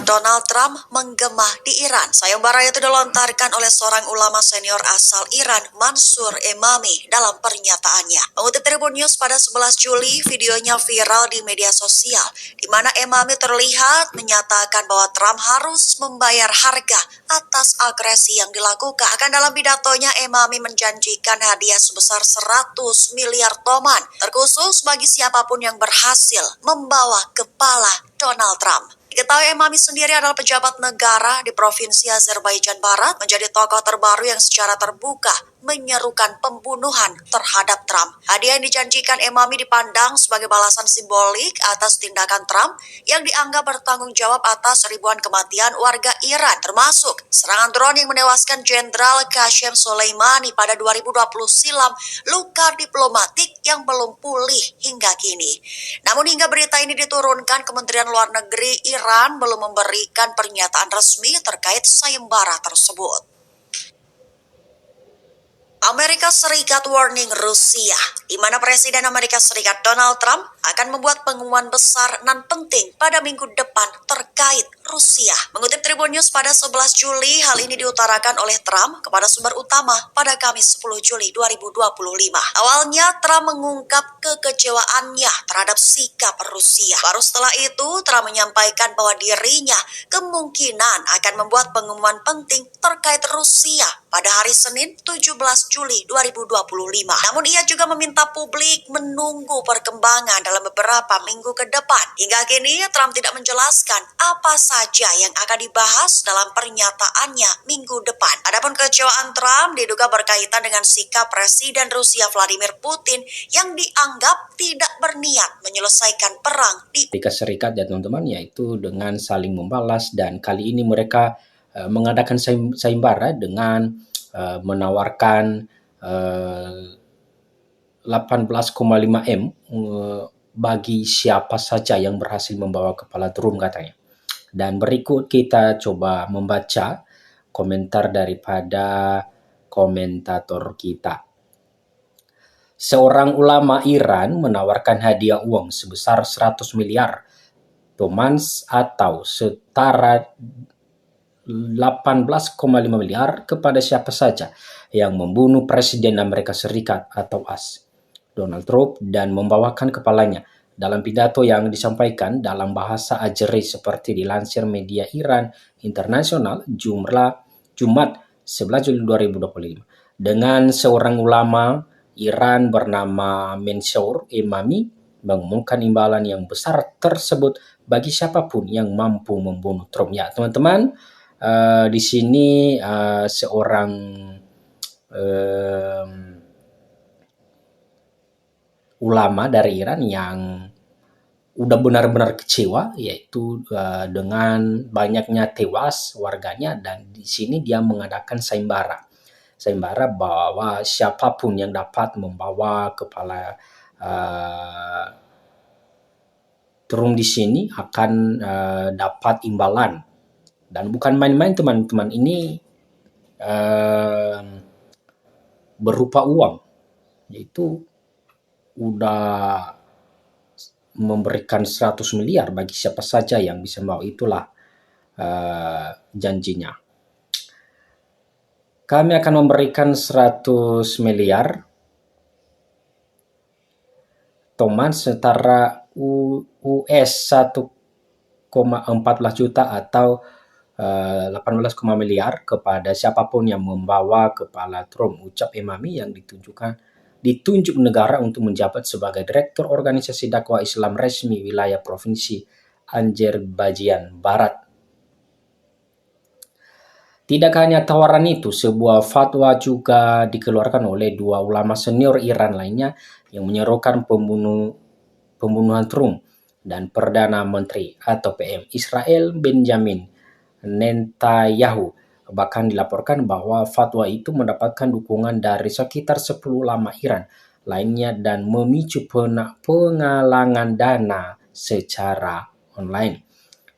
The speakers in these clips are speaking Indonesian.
Donald Trump menggema di Iran. Sayembara itu dilontarkan oleh seorang ulama senior asal Iran, Mansur Emami, dalam pernyataannya. Mengutip Tribun News pada 11 Juli, videonya viral di media sosial, di mana Emami terlihat menyatakan bahwa Trump harus membayar harga atas agresi yang dilakukan. Akan dalam pidatonya, Emami menjanjikan hadiah sebesar 100 miliar toman, terkhusus bagi siapapun yang berhasil membawa kepala Donald Trump. Diketahui Emami sendiri adalah pejabat negara di Provinsi Azerbaijan Barat, menjadi tokoh terbaru yang secara terbuka menyerukan pembunuhan terhadap Trump. Hadiah yang dijanjikan Emami dipandang sebagai balasan simbolik atas tindakan Trump yang dianggap bertanggung jawab atas ribuan kematian warga Iran, termasuk serangan drone yang menewaskan Jenderal Qasem Soleimani pada 2020 silam, luka diplomatik yang belum pulih hingga kini. Namun hingga berita ini diturunkan, Kementerian Luar Negeri Iran belum memberikan pernyataan resmi terkait sayembara tersebut. Amerika Serikat warning Rusia, di mana Presiden Amerika Serikat Donald Trump akan membuat pengumuman besar nan penting pada minggu depan terkait Rusia. Mengutip Tribun News pada 11 Juli, hal ini diutarakan oleh Trump kepada sumber utama pada Kamis 10 Juli 2025. Awalnya Trump mengungkap kekecewaannya terhadap sikap Rusia. Baru setelah itu, Trump menyampaikan bahwa dirinya kemungkinan akan membuat pengumuman penting terkait Rusia pada hari Senin 17 Juli 2025. Namun ia juga meminta publik menunggu perkembangan dalam beberapa minggu ke depan. Hingga kini Trump tidak menjelaskan apa saja yang akan dibahas dalam pernyataannya minggu depan. Adapun kekecewaan Trump diduga berkaitan dengan sikap Presiden Rusia Vladimir Putin yang dianggap tidak berniat menyelesaikan perang di Amerika Serikat, ya teman-teman, yaitu dengan saling membalas, dan kali ini mereka mengadakan sayembara dengan menawarkan 18,5 M bagi siapa saja yang berhasil membawa kepala Trump, katanya. Dan berikut kita coba membaca komentar daripada komentator kita. Seorang ulama Iran menawarkan hadiah uang sebesar 100 miliar tomans atau setara 18,5 miliar kepada siapa saja yang membunuh Presiden Amerika Serikat atau AS, Donald Trump, dan membawakan kepalanya. Dalam pidato yang disampaikan dalam bahasa Azeri seperti dilansir media Iran Internasional Jumat 11 Juli 2025, dengan seorang ulama Iran bernama Mansur Emami mengumumkan imbalan yang besar tersebut bagi siapapun yang mampu membunuh Trump. Ya, teman-teman, di sini seorang ulama dari Iran yang udah benar-benar kecewa, yaitu dengan banyaknya tewas warganya, dan di sini dia mengadakan sayembara bahwa siapapun yang dapat membawa kepala Trump di sini akan dapat imbalan. Dan bukan main-main, teman-teman, ini berupa uang, yaitu udah memberikan 100 miliar bagi siapa saja yang bisa membawa. Itulah janjinya. Kami akan memberikan 100 miliar toman setara US 1,14 juta atau 18, miliar kepada siapapun yang membawa kepala Trump, ucap Emami yang ditunjuk negara untuk menjabat sebagai Direktur Organisasi Dakwah Islam Resmi Wilayah Provinsi Azerbaijan Barat. Tidak hanya tawaran itu, sebuah fatwa juga dikeluarkan oleh dua ulama senior Iran lainnya yang menyerukan pembunuhan Trump dan Perdana Menteri atau PM Israel Benjamin Netanyahu. Bahkan dilaporkan bahwa fatwa itu mendapatkan dukungan dari sekitar 10 ulama Iran lainnya dan memicu penggalangan dana secara online.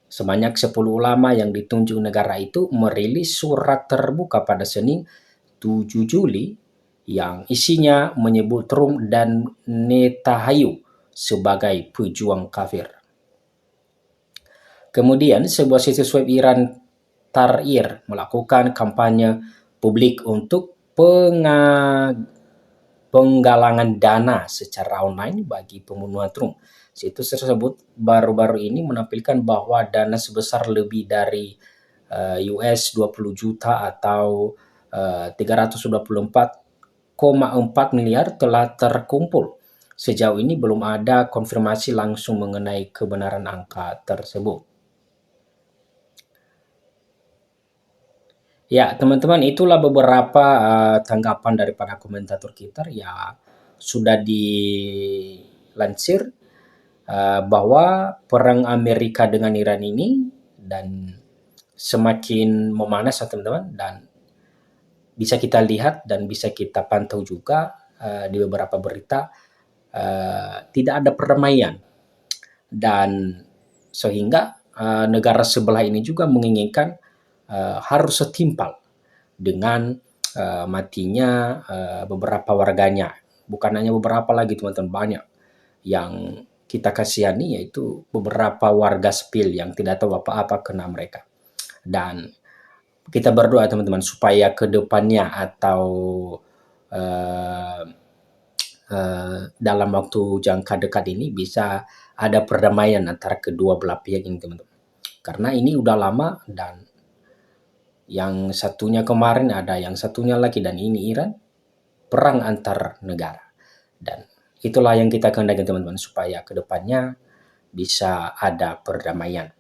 Sebanyak 10 ulama yang ditunjuk negara itu merilis surat terbuka pada Senin 7 Juli yang isinya menyebut Trump dan Netanyahu sebagai pejuang kafir. Kemudian sebuah situs web Iran Tahrir melakukan kampanye publik untuk penggalangan dana secara online bagi pembunuhan Trump. Situs tersebut baru-baru ini menampilkan bahwa dana sebesar lebih dari US 20 juta atau 324,4 miliar telah terkumpul. Sejauh ini belum ada konfirmasi langsung mengenai kebenaran angka tersebut. Ya, teman-teman, itulah beberapa tanggapan daripada komentator kita ya sudah dilansir bahwa perang Amerika dengan Iran ini dan semakin memanas, teman-teman, dan bisa kita lihat dan bisa kita pantau juga di beberapa berita tidak ada perdamaian, dan sehingga negara sebelah ini juga menginginkan harus setimpal dengan matinya beberapa warganya. Bukan hanya beberapa lagi, teman-teman, banyak yang kita kasihani, yaitu beberapa warga sipil yang tidak tahu apa-apa kena mereka. Dan kita berdoa, teman-teman, supaya ke depannya atau dalam waktu jangka dekat ini bisa ada perdamaian antara kedua belah pihak ini, teman-teman. Karena ini udah lama, dan yang satunya kemarin ada yang satunya lagi, dan ini Iran, perang antar negara. Dan itulah yang kita kehendaki, teman-teman, supaya ke depannya bisa ada perdamaian.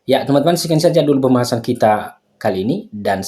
Ya, teman-teman, sekian saja dulu pembahasan kita kali ini, dan